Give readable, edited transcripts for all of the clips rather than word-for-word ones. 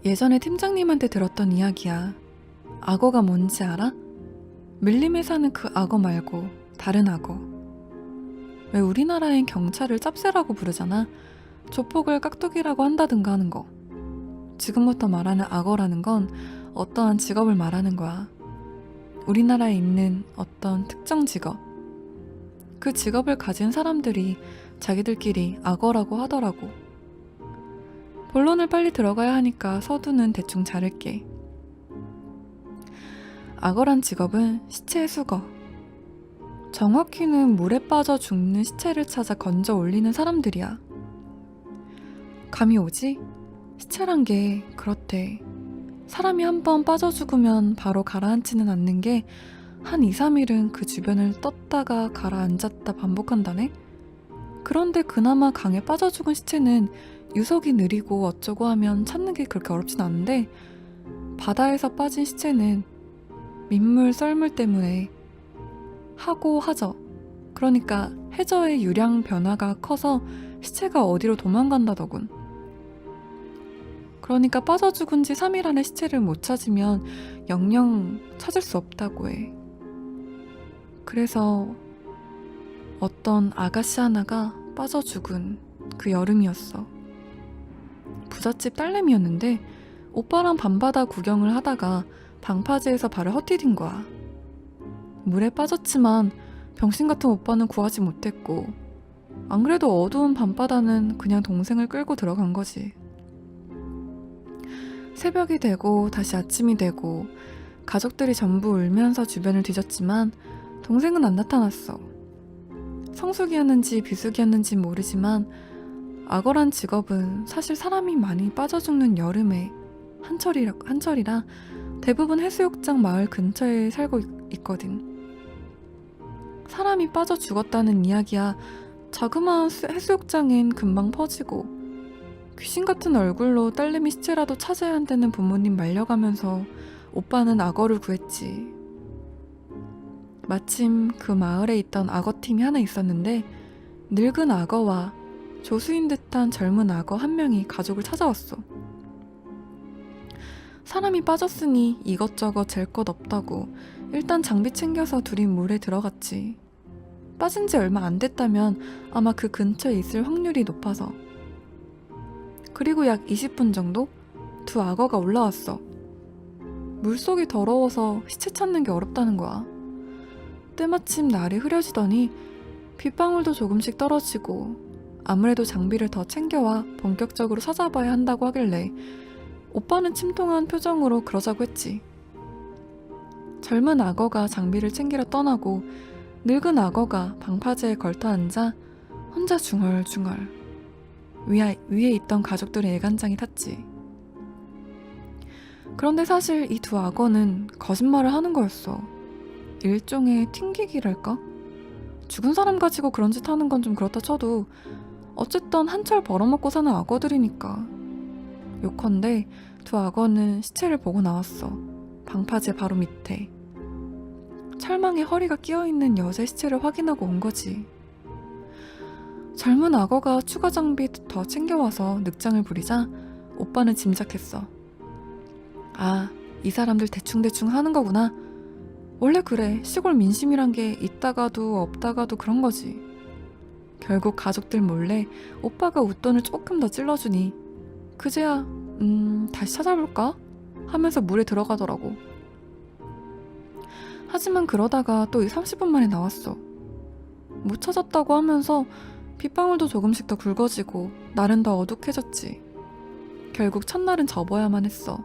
예전에 팀장님한테 들었던 이야기야. 악어가 뭔지 알아? 밀림에 사는 그 악어 말고 다른 악어. 왜 우리나라엔 경찰을 짭새라고 부르잖아. 조폭을 깍두기라고 한다든가 하는 거. 지금부터 말하는 악어라는 건 어떠한 직업을 말하는 거야. 우리나라에 있는 어떤 특정 직업. 그 직업을 가진 사람들이 자기들끼리 악어라고 하더라고. 본론을 빨리 들어가야 하니까 서두는 대충 자를게. 악어란 직업은 시체 수거. 정확히는 물에 빠져 죽는 시체를 찾아 건져 올리는 사람들이야. 감이 오지? 시체란 게 그렇대. 사람이 한번 빠져 죽으면 바로 가라앉지는 않는 게 한 2, 3일은 그 주변을 떴다가 가라앉았다 반복한다네? 그런데 그나마 강에 빠져 죽은 시체는 유속이 느리고 어쩌고 하면 찾는 게 그렇게 어렵진 않은데 바다에서 빠진 시체는 민물 썰물 때문에 하고 하죠. 그러니까 해저의 유량 변화가 커서 시체가 어디로 도망간다더군. 그러니까 빠져 죽은 지 3일 안에 시체를 못 찾으면 영영 찾을 수 없다고 해. 그래서 어떤 아가씨 하나가 빠져 죽은 그 여름이었어. 부잣집 딸내미였는데 오빠랑 밤바다 구경을 하다가 방파제에서 발을 헛디딘 거야. 물에 빠졌지만 병신 같은 오빠는 구하지 못했고 안 그래도 어두운 밤바다는 그냥 동생을 끌고 들어간 거지. 새벽이 되고 다시 아침이 되고 가족들이 전부 울면서 주변을 뒤졌지만 동생은 안 나타났어. 성숙이었는지 비숙이었는지 모르지만 악어란 직업은 사실 사람이 많이 빠져 죽는 여름에 한철이라 대부분 해수욕장 마을 근처에 살고 있거든. 사람이 빠져 죽었다는 이야기야 자그마한 해수욕장엔 금방 퍼지고 귀신 같은 얼굴로 딸내미 시체라도 찾아야 한다는 부모님 말려가면서 오빠는 악어를 구했지. 마침 그 마을에 있던 악어팀이 하나 있었는데 늙은 악어와 조수인 듯한 젊은 악어 한 명이 가족을 찾아왔어. 사람이 빠졌으니 이것저것 잴 것 없다고 일단 장비 챙겨서 둘이 물에 들어갔지. 빠진 지 얼마 안 됐다면 아마 그 근처에 있을 확률이 높아서. 그리고 약 20분 정도? 두 악어가 올라왔어. 물속이 더러워서 시체 찾는 게 어렵다는 거야. 때마침 날이 흐려지더니 빗방울도 조금씩 떨어지고 아무래도 장비를 더 챙겨와 본격적으로 찾아봐야 한다고 하길래 오빠는 침통한 표정으로 그러자고 했지. 젊은 악어가 장비를 챙기러 떠나고 늙은 악어가 방파제에 걸터 앉아 혼자 중얼중얼 위에 있던 가족들의 애간장이 탔지. 그런데 사실 이 두 악어는 거짓말을 하는 거였어. 일종의 튕기기랄까? 죽은 사람 가지고 그런 짓 하는 건 좀 그렇다 쳐도 어쨌든 한철 벌어먹고 사는 악어들이니까. 요컨대 두 악어는 시체를 보고 나왔어. 방파제 바로 밑에. 철망에 허리가 끼어있는 여자 시체를 확인하고 온 거지. 젊은 악어가 추가 장비 더 챙겨와서 늑장을 부리자 오빠는 짐작했어. 아, 이 사람들 대충대충 하는 거구나. 원래 그래. 시골 민심이란 게 있다가도 없다가도 그런 거지. 결국 가족들 몰래 오빠가 웃돈을 조금 더 찔러주니 그제야 다시 찾아볼까? 하면서 물에 들어가더라고. 하지만 그러다가 또 30분 만에 나왔어. 못 찾았다고 하면서 빗방울도 조금씩 더 굵어지고 날은 더 어둑해졌지. 결국 첫날은 접어야만 했어.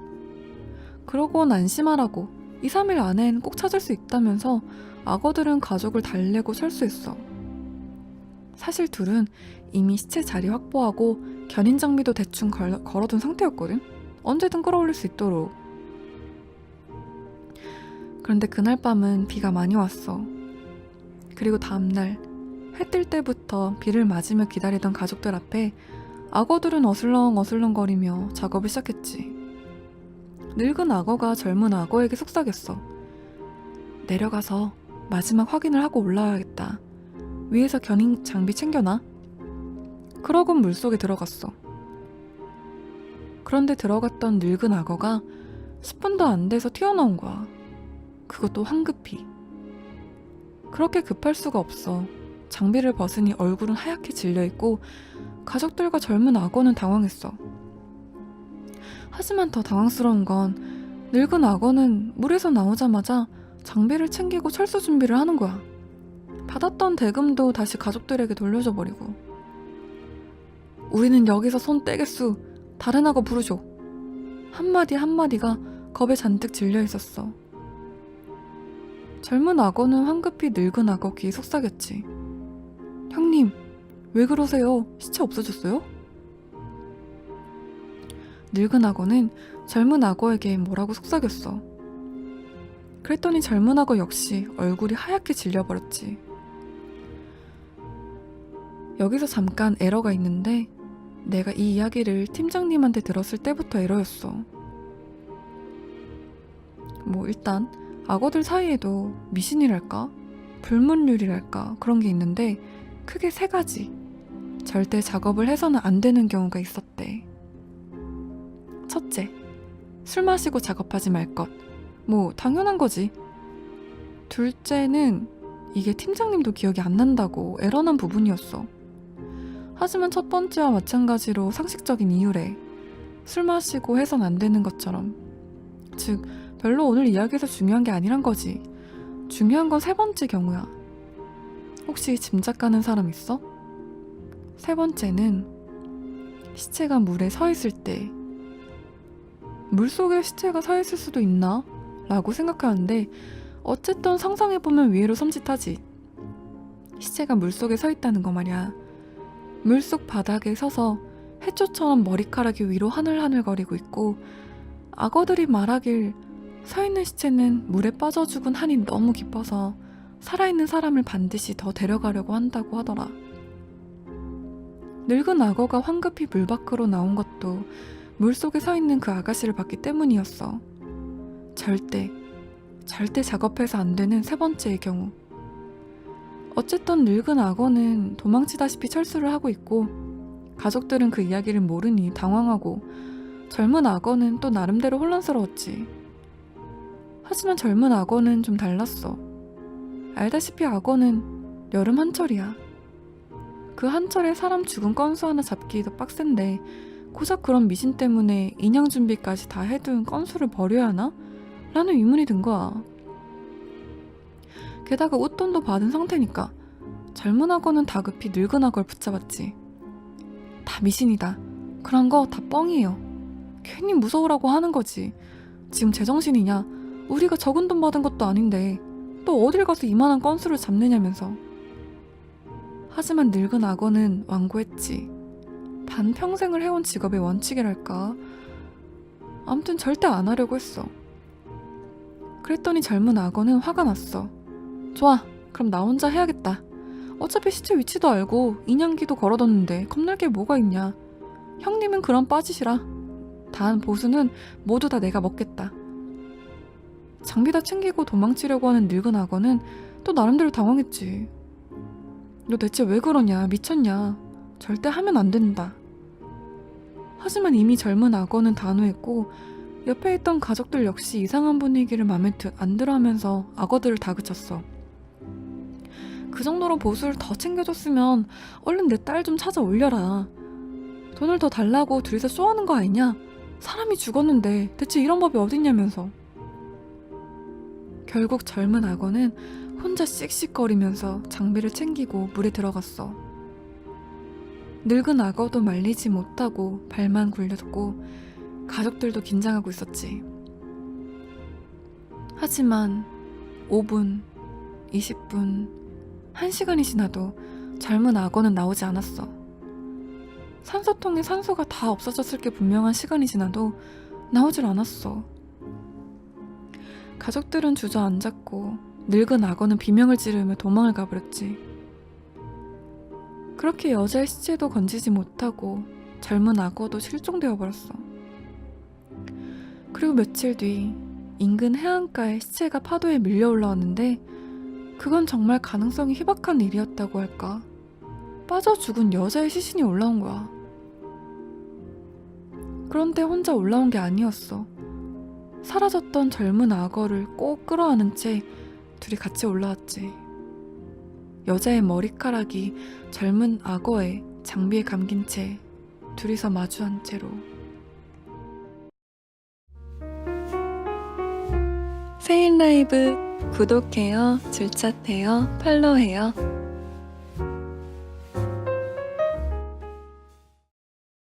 그러곤 안심하라고 2, 3일 안엔 꼭 찾을 수 있다면서 악어들은 가족을 달래고 철수했어. 사실 둘은 이미 시체 자리 확보하고 견인 장비도 대충 걸어둔 상태였거든. 언제든 끌어올릴 수 있도록. 그런데 그날 밤은 비가 많이 왔어. 그리고 다음날 해 뜰 때부터 비를 맞으며 기다리던 가족들 앞에 악어들은 어슬렁어슬렁거리며 작업을 시작했지. 늙은 악어가 젊은 악어에게 속삭였어. 내려가서 마지막 확인을 하고 올라와야겠다. 위에서 견인 장비 챙겨놔. 그러곤 물속에 들어갔어. 그런데 들어갔던 늙은 악어가 10분도 안 돼서 튀어나온 거야. 그것도 황급히. 그렇게 급할 수가 없어. 장비를 벗으니 얼굴은 하얗게 질려있고 가족들과 젊은 악어는 당황했어. 하지만 더 당황스러운 건 늙은 악어는 물에서 나오자마자 장비를 챙기고 철수 준비를 하는 거야. 받았던 대금도 다시 가족들에게 돌려줘버리고. 우리는 여기서 손 떼겠수. 다른 악어 부르쇼. 한마디 한마디가 겁에 잔뜩 질려있었어. 젊은 악어는 황급히 늙은 악어 귀에 속삭였지. 형님, 왜 그러세요? 시체 없어졌어요? 늙은 악어는 젊은 악어에게 뭐라고 속삭였어. 그랬더니 젊은 악어 역시 얼굴이 하얗게 질려버렸지. 여기서 잠깐 에러가 있는데 내가 이 이야기를 팀장님한테 들었을 때부터 에러였어. 일단 악어들 사이에도 미신이랄까? 불문율이랄까? 그런 게 있는데 크게 3가지. 절대 작업을 해서는 안 되는 경우가 있었대. 첫째, 술 마시고 작업하지 말 것. 당연한 거지. 둘째는 이게 팀장님도 기억이 안 난다고 에러난 부분이었어. 하지만 첫 번째와 마찬가지로 상식적인 이유래. 술 마시고 해선 안 되는 것처럼. 즉, 별로 오늘 이야기에서 중요한 게 아니란 거지. 중요한 건 3번째 경우야. 혹시 짐작 가는 사람 있어? 3번째는 시체가 물에 서 있을 때. 물속에 시체가 서 있을 수도 있나? 라고 생각하는데 어쨌든 상상해보면 위로 섬찟하지. 시체가 물속에 서 있다는 거 말이야. 물속 바닥에 서서 해초처럼 머리카락이 위로 하늘하늘거리고 있고 악어들이 말하길 서 있는 시체는 물에 빠져 죽은 한이 너무 깊어서 살아있는 사람을 반드시 더 데려가려고 한다고 하더라. 늙은 악어가 황급히 물 밖으로 나온 것도 물속에 서 있는 그 아가씨를 봤기 때문이었어. 절대 작업해서 안 되는 3번째의 경우. 어쨌든 늙은 악어는 도망치다시피 철수를 하고 있고 가족들은 그 이야기를 모르니 당황하고 젊은 악어는 또 나름대로 혼란스러웠지. 하지만 젊은 악어는 좀 달랐어. 알다시피 악어는 여름 한철이야. 그 한철에 사람 죽은 건수 하나 잡기도 빡센데 고작 그런 미신 때문에 인양 준비까지 다 해둔 건수를 버려야 하나? 라는 의문이 든 거야. 게다가 웃돈도 받은 상태니까 젊은 악어는 다급히 늙은 악어를 붙잡았지. 다 미신이다. 그런 거 다 뻥이에요. 괜히 무서우라고 하는 거지. 지금 제정신이냐? 우리가 적은 돈 받은 것도 아닌데 또 어딜 가서 이만한 건수를 잡느냐면서. 하지만 늙은 악어는 완고했지. 반평생을 해온 직업의 원칙이랄까? 아무튼 절대 안 하려고 했어. 그랬더니 젊은 악어는 화가 났어. 좋아, 그럼 나 혼자 해야겠다. 어차피 시체 위치도 알고 인양기도 걸어뒀는데 겁날 게 뭐가 있냐. 형님은 그럼 빠지시라. 단 보수는 모두 다 내가 먹겠다. 장비 다 챙기고 도망치려고 하는 늙은 악어는 또 나름대로 당황했지. 너 대체 왜 그러냐? 미쳤냐? 절대 하면 안 된다. 하지만 이미 젊은 악어는 단호했고 옆에 있던 가족들 역시 이상한 분위기를 맘에 안 들어하면서 악어들을 다그쳤어. 그 정도로 보수를 더 챙겨줬으면 얼른 내 딸 좀 찾아 올려라. 돈을 더 달라고 둘이서 쇼하는 거 아니냐? 사람이 죽었는데 대체 이런 법이 어딨냐면서. 결국 젊은 악어는 혼자 씩씩거리면서 장비를 챙기고 물에 들어갔어. 늙은 악어도 말리지 못하고 발만 굴렸고 가족들도 긴장하고 있었지. 하지만 5분, 20분, 1시간이 지나도 젊은 악어는 나오지 않았어. 산소통에 산소가 다 없어졌을 게 분명한 시간이 지나도 나오질 않았어. 가족들은 주저앉았고 늙은 악어는 비명을 지르며 도망을 가버렸지. 그렇게 여자의 시체도 건지지 못하고 젊은 악어도 실종되어 버렸어. 그리고 며칠 뒤 인근 해안가에 시체가 파도에 밀려 올라왔는데 그건 정말 가능성이 희박한 일이었다고 할까. 빠져 죽은 여자의 시신이 올라온 거야. 그런데 혼자 올라온 게 아니었어. 사라졌던 젊은 악어를 꼭 끌어안은 채 둘이 같이 올라왔지. 여자의 머리카락이 젊은 악어의 장비에 감긴 채 둘이서 마주한 채로. 세인라이브 구독해요, 줄차해요, 팔로우해요.